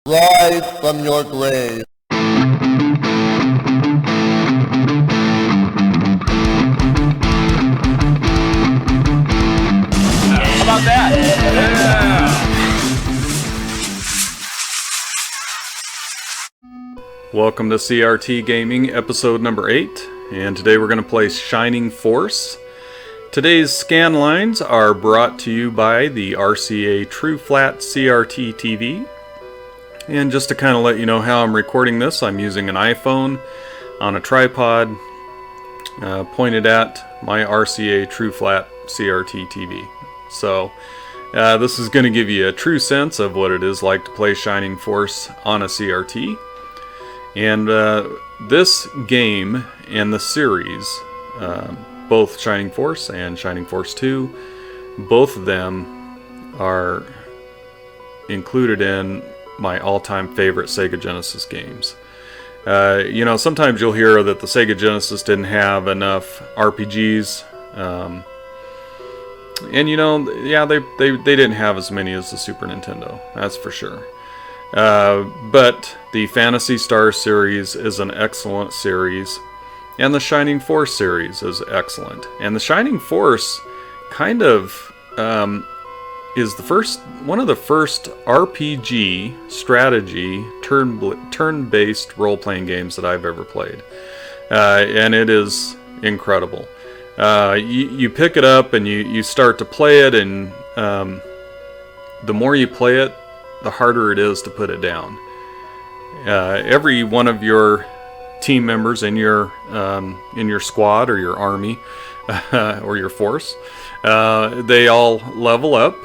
Rise from your grave. How about that? Yeah! Welcome to CRT Gaming, episode number 8, and today we're going to play Shining Force. Today's scan lines are brought to you by the RCA True Flat CRT TV. And just to kind of let you know how I'm recording this, I'm using an iPhone on a tripod pointed at my RCA True Flat CRT TV. So this is going to give you a true sense of what it is like to play Shining Force on a CRT. And this game and the series, both Shining Force and Shining Force 2, both of them are included in my all-time favorite Sega Genesis games. Sometimes you'll hear that the Sega Genesis didn't have enough RPGs. They didn't have as many as the Super Nintendo, that's for sure. But the Phantasy Star series is an excellent series, and the Shining Force series is excellent. And the Shining Force kind of is one of the first RPG strategy turn-based role-playing games that I've ever played, and it is incredible. You pick it up and you start to play it, and the more you play it, the harder it is to put it down. Every one of your team members in your squad or your army or your force, they all level up.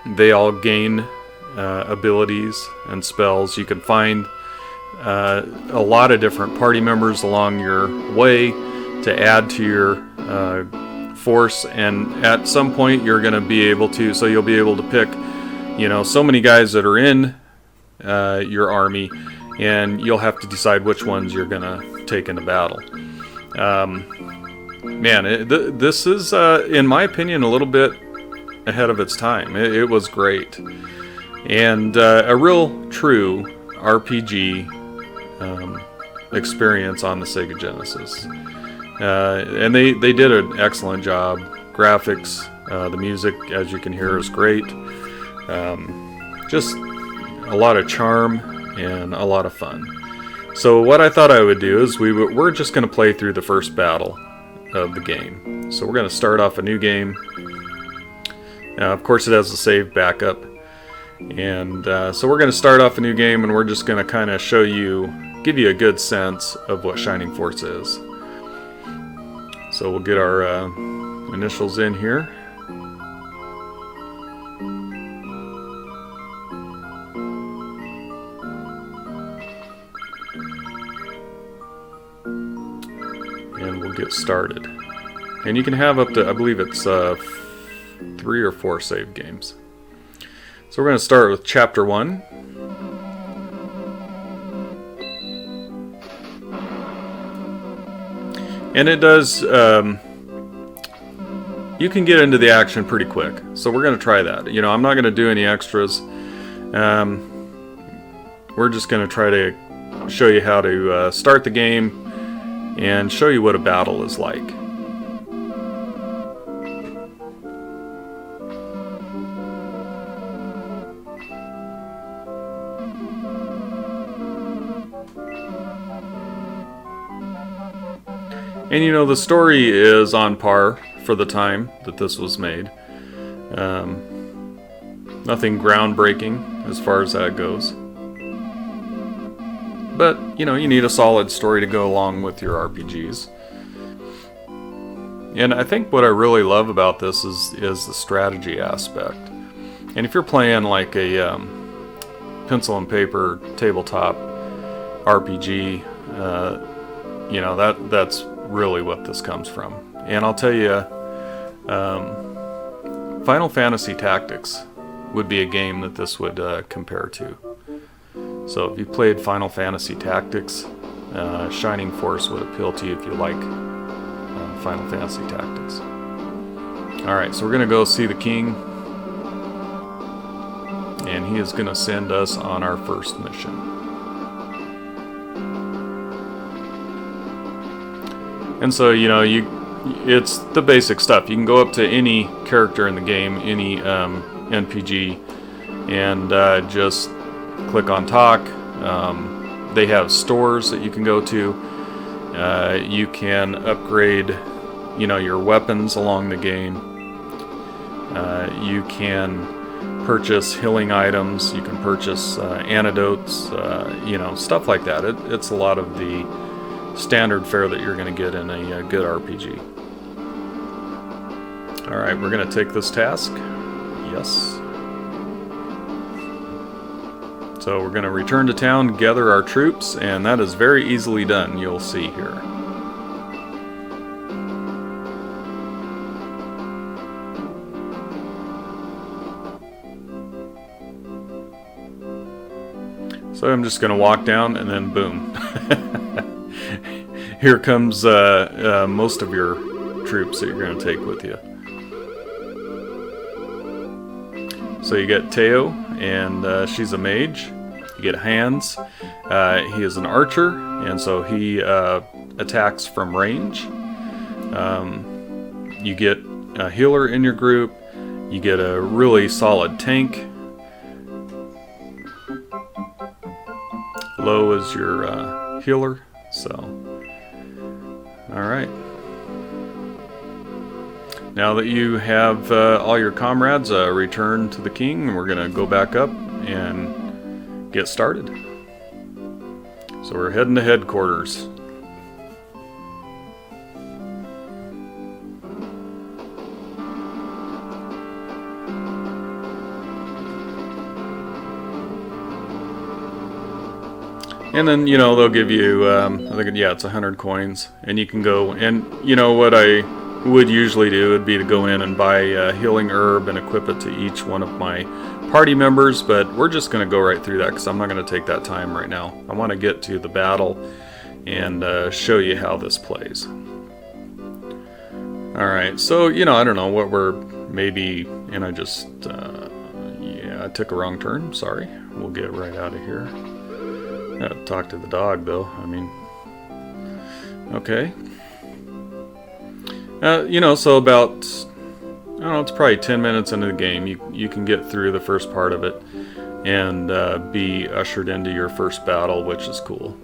They all gain abilities and spells. You can find a lot of different party members along your way to add to your force, and at some point you're going to be able to, so you'll be able to pick so many guys that are in your army, and you'll have to decide which ones you're going to take into battle. This is, in my opinion, a little bit ahead of its time. It was great. And a real, true RPG experience on the Sega Genesis. And they did an excellent job. Graphics, the music, as you can hear, is great. Just a lot of charm and a lot of fun. So what I thought I would do is we're just going to play through the first battle of the game. So we're going to start off a new game. Of course it has a save backup. And so we're going to start off a new game, and we're just going to kind of give you a good sense of what Shining Force is. So we'll get our initials in here. And we'll get started. And you can have up to, I believe it's 3 or 4 save games. So we're going to start with Chapter 1. And it does, you can get into the action pretty quick. So we're going to try that. I'm not going to do any extras. We're just going to try to show you how to start the game and show you what a battle is like. And the story is on par for the time that this was made. Nothing groundbreaking as far as that goes. But, you need a solid story to go along with your RPGs. And I think what I really love about this is the strategy aspect. And if you're playing like a pencil and paper tabletop RPG, that's really what this comes from. And I'll tell you, Final Fantasy Tactics would be a game that this would compare to. So if you played Final Fantasy Tactics, Shining Force would appeal to you if you like Final Fantasy Tactics. Alright, so we're going to go see the king. And and he is going to send us on our first mission. And so, you know, it's the basic stuff. You can go up to any character in the game, any NPG, and just click on talk. They have stores that you can go to. You can upgrade, you know, your weapons along the game. You can purchase healing items. You can purchase antidotes, you know, stuff like that. It's a lot of the standard fare that you're going to get in a good RPG. Alright, we're going to take this task. Yes. So we're going to return to town, gather our troops, and that is very easily done, you'll see here. So I'm just going to walk down and then boom. Here comes most of your troops that you're going to take with you. So you get Teo, and she's a mage. You get Hans. He is an archer, and so he attacks from range. You get a healer in your group. You get a really solid tank. Low is your healer. So, alright. Now that you have all your comrades returned to the king, we're going to go back up and get started. So we're heading to headquarters. And then, you know, they'll give you, I think, yeah, it's 100 coins. And you can go, and, you know, what I would usually do would be to go in and buy a healing herb and equip it to each one of my party members. But we're just going to go right through that because I'm not going to take that time right now. I want to get to the battle and show you how this plays. Alright, so, you know, I don't know what we're maybe, and I just, yeah, I took a wrong turn. Sorry. We'll get right out of here. Talk to the dog, though. I mean, okay. You know, so about, I don't know, it's probably 10 minutes into the game. You can get through the first part of it and be ushered into your first battle, which is cool.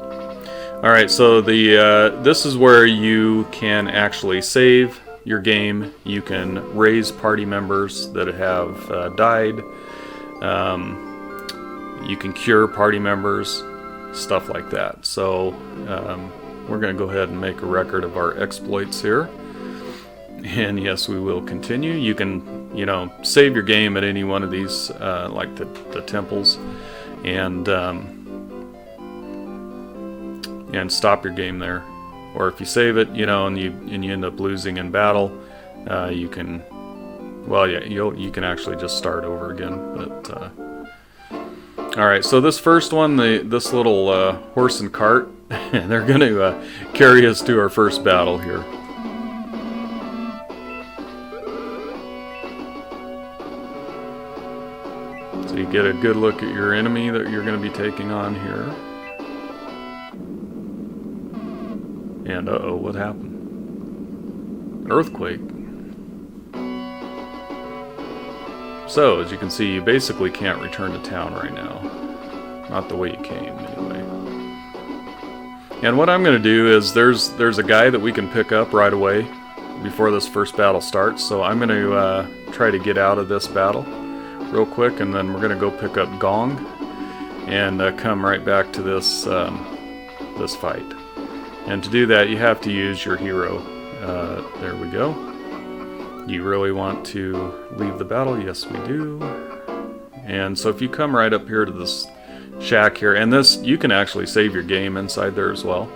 All right, so this is where you can actually save your game. You can raise party members that have died. You can cure party members. Stuff like that. So we're going to go ahead and make a record of our exploits here. And yes, we will continue. You can, you know, save your game at any one of these, like the temples, and stop your game there. Or if you save it, you know, and you end up losing in battle, you can, well, yeah, you can actually just start over again. But alright, so this first one, this little horse and cart, they're going to carry us to our first battle here. So you get a good look at your enemy that you're going to be taking on here. And uh-oh, what happened? Earthquake. So, as you can see, you basically can't return to town right now. Not the way you came, anyway. And what I'm going to do is, there's a guy that we can pick up right away before this first battle starts. So I'm going to try to get out of this battle real quick, and then we're going to go pick up Gong and come right back to this this fight. And to do that, you have to use your hero. There we go. You really want to leave the battle? Yes, we do. And so if you come right up here to this shack here, and this, you can actually save your game inside there as well.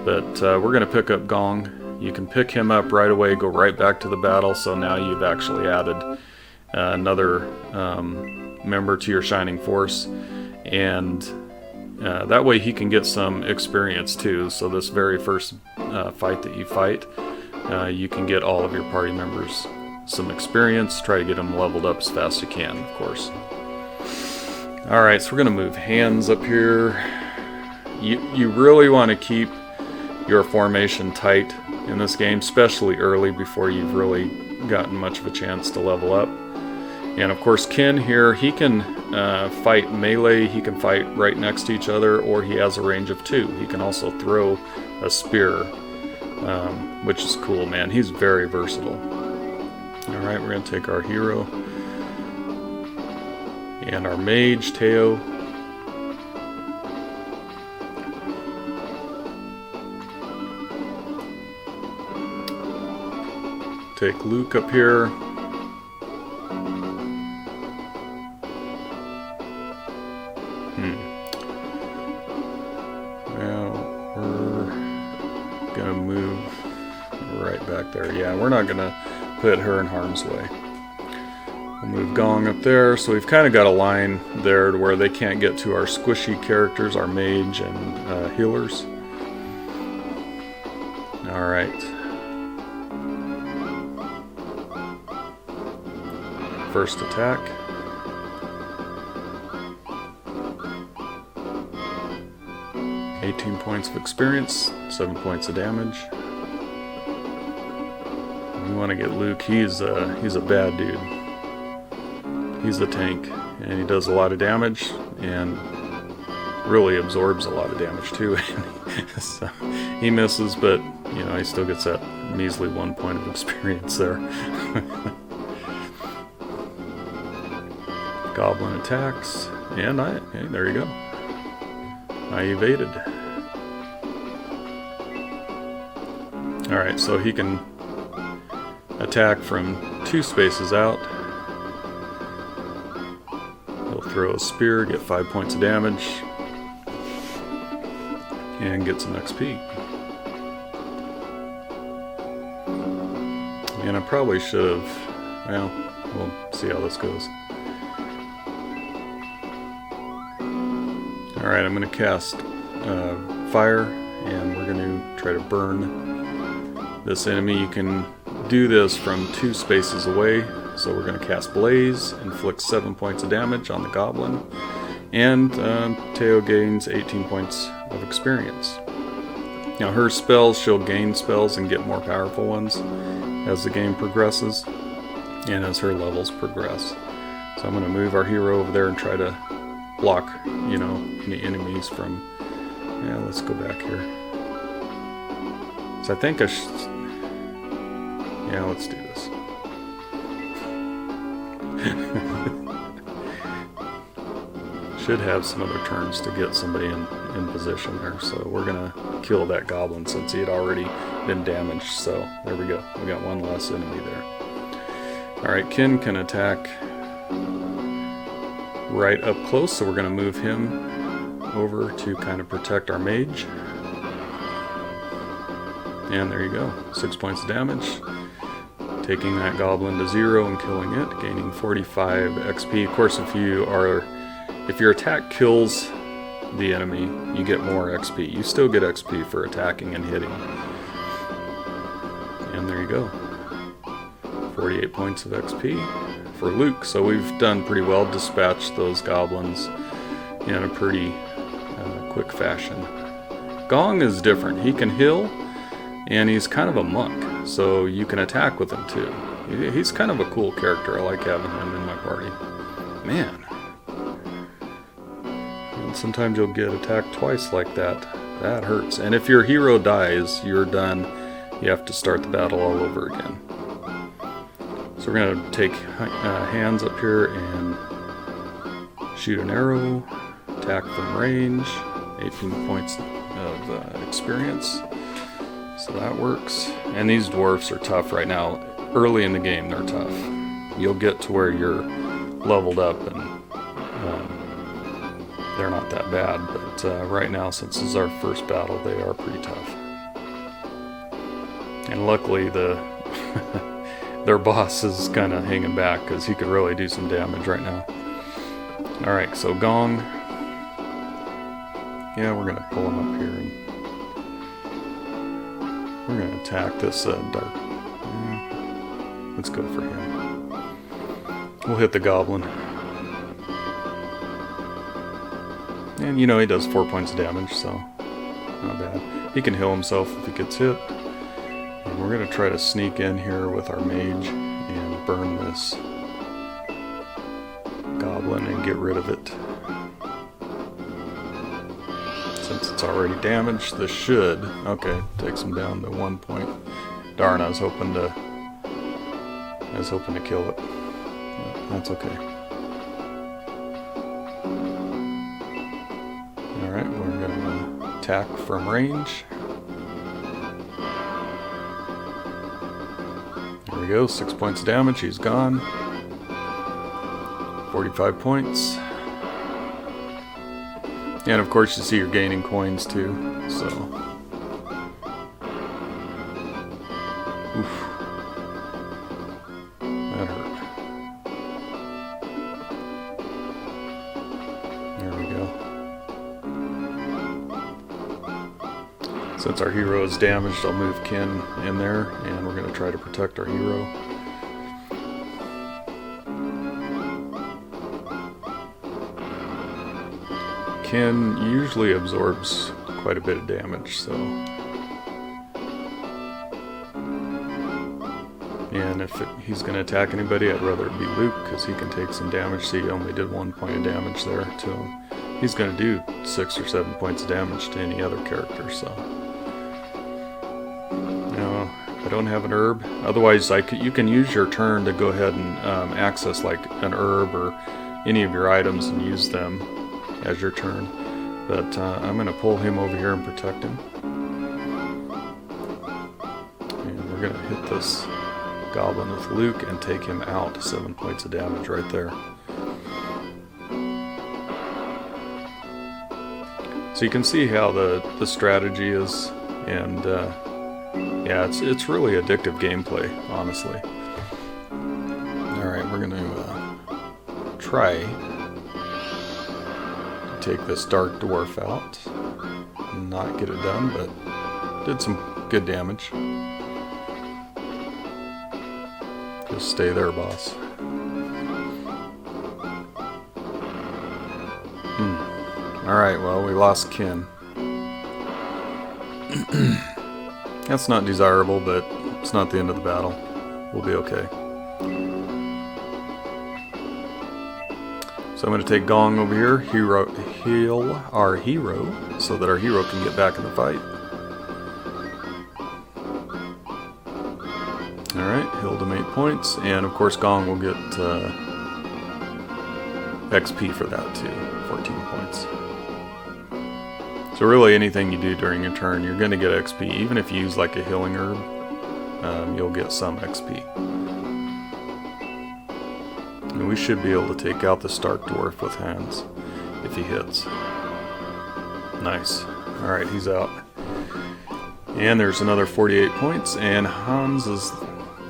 But we're going to pick up Gong. You can pick him up right away, go right back to the battle. So now you've actually added another member to your Shining Force. And that way he can get some experience too. So this very first fight that you fight, you can get all of your party members some experience. Try to get them leveled up as fast as you can, of course. Alright, so we're going to move hands up here. You really want to keep your formation tight in this game, especially early before you've really gotten much of a chance to level up. And of course Ken here, he can fight melee, he can fight right next to each other, or he has a range of 2. He can also throw a spear, which is cool, man. He's very versatile. Alright, we're going to take our hero and our mage, Teo. Take Luke up here. Well, we're gonna move right back there. Yeah, we're not gonna put her in harm's way. We'll move Gong up there, so we've kind of got a line there to where they can't get to our squishy characters, our mage and healers. Alright. First attack. $18 points of experience, 7 points of damage. We want to get Luke. He's a bad dude. He's a tank, and he does a lot of damage, and really absorbs a lot of damage too. So he misses, but you know, he still gets that measly 1 point of experience there. Goblin attacks, and hey, there you go. I evaded. Alright, so he can attack from 2 spaces out. He'll throw a spear, get 5 points of damage, and get some XP. And I probably should have, well, we'll see how this goes. Alright, I'm going to cast fire, and we're going to try to burn this enemy. You can do this from 2 spaces away. So we're going to cast Blaze, inflict 7 points of damage on the goblin, and Teo gains 18 points of experience. Now her spells, she'll gain spells and get more powerful ones as the game progresses, and as her levels progress. So I'm going to move our hero over there and try to block, you know, any enemies from... Yeah, let's go back here. So I think I should... Yeah, let's do this. Should have some other turns to get somebody in position there. So we're going to kill that goblin since he had already been damaged. So there we go. We got one less enemy there. Alright, Ken can attack right up close, so we're going to move him over to kind of protect our mage. And there you go, 6 points of damage, taking that goblin to 0 and killing it, gaining 45 XP. Of course, if your attack kills the enemy, you get more XP. You still get XP for attacking and hitting. And there you go, 48 points of XP for Luke. So we've done pretty well, dispatched those goblins in a pretty quick fashion. Gong is different. He can heal, and he's kind of a monk, so you can attack with him too. He's kind of a cool character. I like having him in my party. Man. And sometimes you'll get attacked twice like that. That hurts. And if your hero dies, you're done. You have to start the battle all over again. So we're going to take hands up here and shoot an arrow, attack from range, 18 points of experience. So that works. And these dwarfs are tough right now. Early in the game, they're tough. You'll get to where you're leveled up and they're not that bad. But right now, since this is our first battle, they are pretty tough. And luckily, their boss is kind of hanging back because he could really do some damage right now. Alright, so Gong. Yeah, we're going to pull him up here. And we're going to attack this dark. Let's go for him. We'll hit the goblin. And you know, he does 4 points of damage, so not bad. He can heal himself if he gets hit. And we're going to try to sneak in here with our mage and burn this goblin and get rid of it. Since it's already damaged, this should... Okay, takes him down to 1 point. Darn, I was hoping to kill it. But that's okay. Alright, we're going to attack from range. There we go, 6 points of damage, he's gone. 45 points. And of course you see you're gaining coins too, so... Oof. That hurt. There we go. Since our hero is damaged, I'll move Ken in there, and we're going to try to protect our hero. Ken usually absorbs quite a bit of damage, so... And if he's going to attack anybody, I'd rather it be Luke, because he can take some damage. See, he only did 1 point of damage there to him. He's going to do 6 or 7 points of damage to any other character, so... Now, I don't have an herb. Otherwise, you can use your turn to go ahead and access like an herb or any of your items and use them as your turn, but I'm going to pull him over here and protect him. And we're going to hit this goblin with Luke and take him out. 7 points of damage right there. So you can see how the strategy is, and yeah, it's really addictive gameplay, honestly. Alright, we're going to try take this dark dwarf out and not get it done, but did some good damage. Just stay there, boss. Alright, well, we lost Ken. That's not desirable, but it's not the end of the battle. We'll be okay. So I'm going to take Gong over here, heal our hero, so that our hero can get back in the fight. Alright, healed him 8 points, and of course Gong will get XP for that too, 14 points. So really anything you do during your turn, you're going to get XP. Even if you use like a healing herb, you'll get some XP. And we should be able to take out the Stark Dwarf with hands if he hits. Nice. Alright, he's out. And there's another 48 points, and Hans has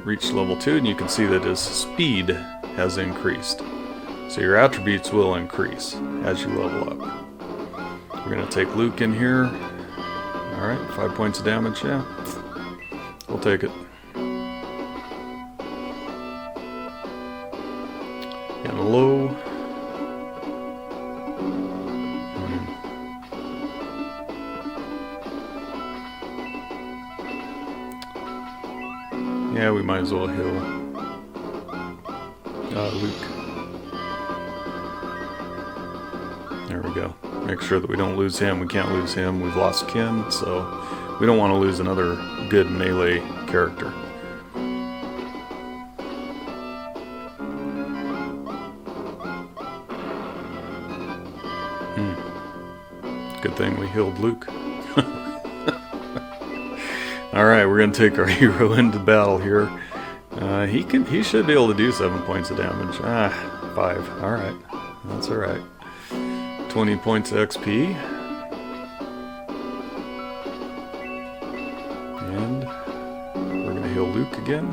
reached level 2, and you can see that his speed has increased. So your attributes will increase as you level up. We're going to take Luke in here. Alright, 5 points of damage, yeah. We'll take it. And low. Yeah, we might as well heal Luke. There we go. Make sure that we don't lose him. We can't lose him. We've lost Ken, so we don't want to lose another good melee character. Good thing we healed Luke. Alright, we're going to take our hero into battle here. He should be able to do 7 points of damage. 5. Alright. That's alright. 20 points of XP. And we're going to heal Luke again.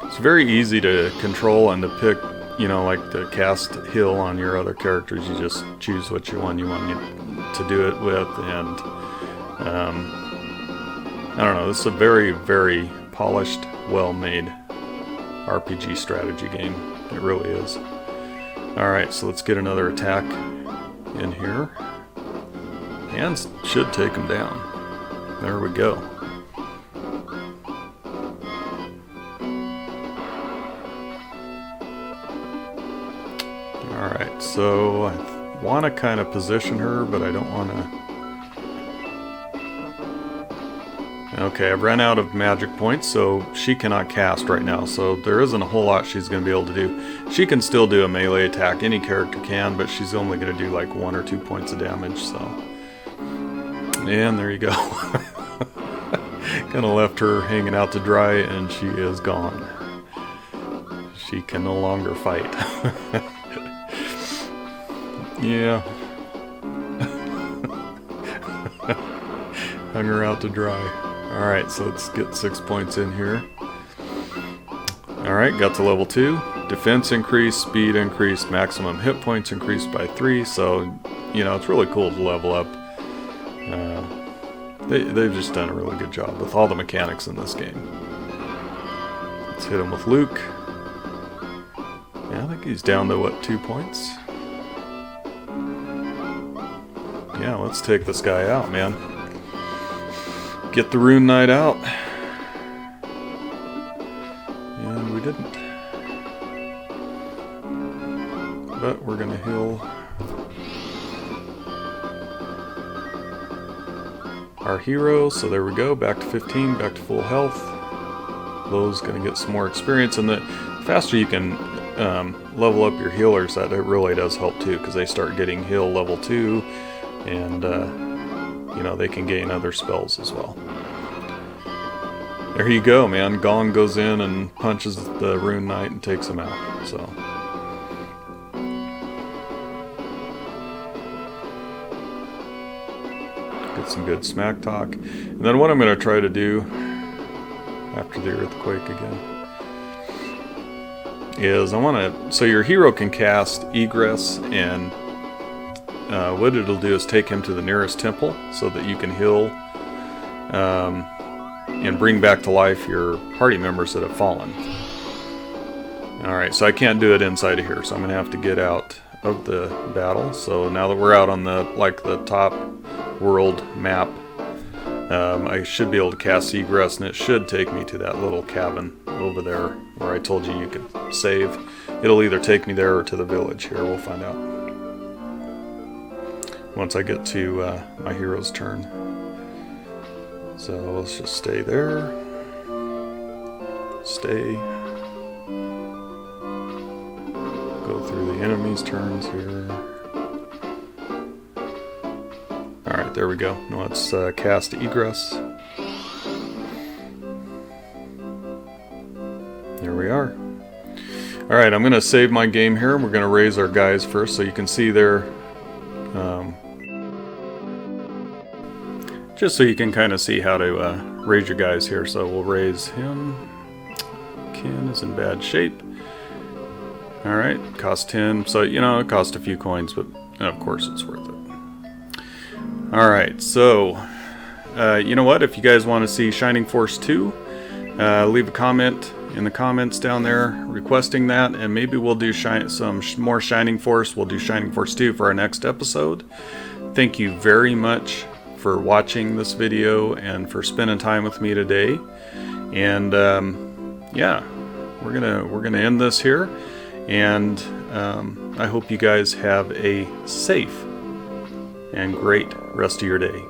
It's very easy to control and to pick, you know, like to cast heal on your other characters. You just choose what you want to do it with, and I don't know, this is a very, very polished, well-made RPG strategy game. It really is. Alright, so let's get another attack in here. Hands should take him down. There we go. Alright, so I want to kind of position her, but I don't want to... Okay, I've run out of magic points, so she cannot cast right now, so there isn't a whole lot she's going to be able to do. She can still do a melee attack, any character can, but she's only going to do like 1 or 2 points of damage, so... And there you go. Kind of left her hanging out to dry, and she is gone. She can no longer fight. Yeah. Hung her out to dry. Alright, so let's get 6 points in here. Alright, got to level 2. Defense increased, speed increased, maximum hit points increased by 3, so, you know, it's really cool to level up. They've just done a really good job with all the mechanics in this game. Let's hit him with Luke. Yeah, I think he's down to, what, 2 points? Yeah, let's take this guy out, man. Get the Rune Knight out. And we didn't. But we're going to heal our hero. So there we go. Back to 15, back to full health. Lowe's going to get some more experience. And the faster you can level up your healers, that it really does help too, because they start getting heal level 2. And, you know, they can gain other spells as well. There you go, man. Gong goes in and punches the Rune Knight and takes him out. So, get some good smack talk. And then what I'm going to try to do after the earthquake again is I want to... So your hero can cast Egress, and what it'll do is take him to the nearest temple so that you can heal and bring back to life your party members that have fallen. Alright, so I can't do it inside of here, so I'm going to have to get out of the battle. So now that we're out on the top world map, I should be able to cast Egress, and it should take me to that little cabin over there where I told you could save. It'll either take me there or to the village here. We'll find out once I get to my hero's turn. So let's just stay there. Stay. Go through the enemy's turns here. Alright, there we go. Now let's cast Egress. There we are. Alright, I'm going to save my game here. We're going to raise our guys first, so you can see there. Just so you can kind of see how to raise your guys here. So we'll raise him. Ken is in bad shape. Alright, cost 10. So, you know, it cost a few coins, but of course it's worth it. Alright, so, you know what? If you guys want to see Shining Force 2, leave a comment in the comments down there requesting that, and maybe we'll do some more Shining Force. We'll do Shining Force 2 for our next episode. Thank you very much for watching this video and for spending time with me today. And yeah, we're gonna end this here, and I hope you guys have a safe and great rest of your day.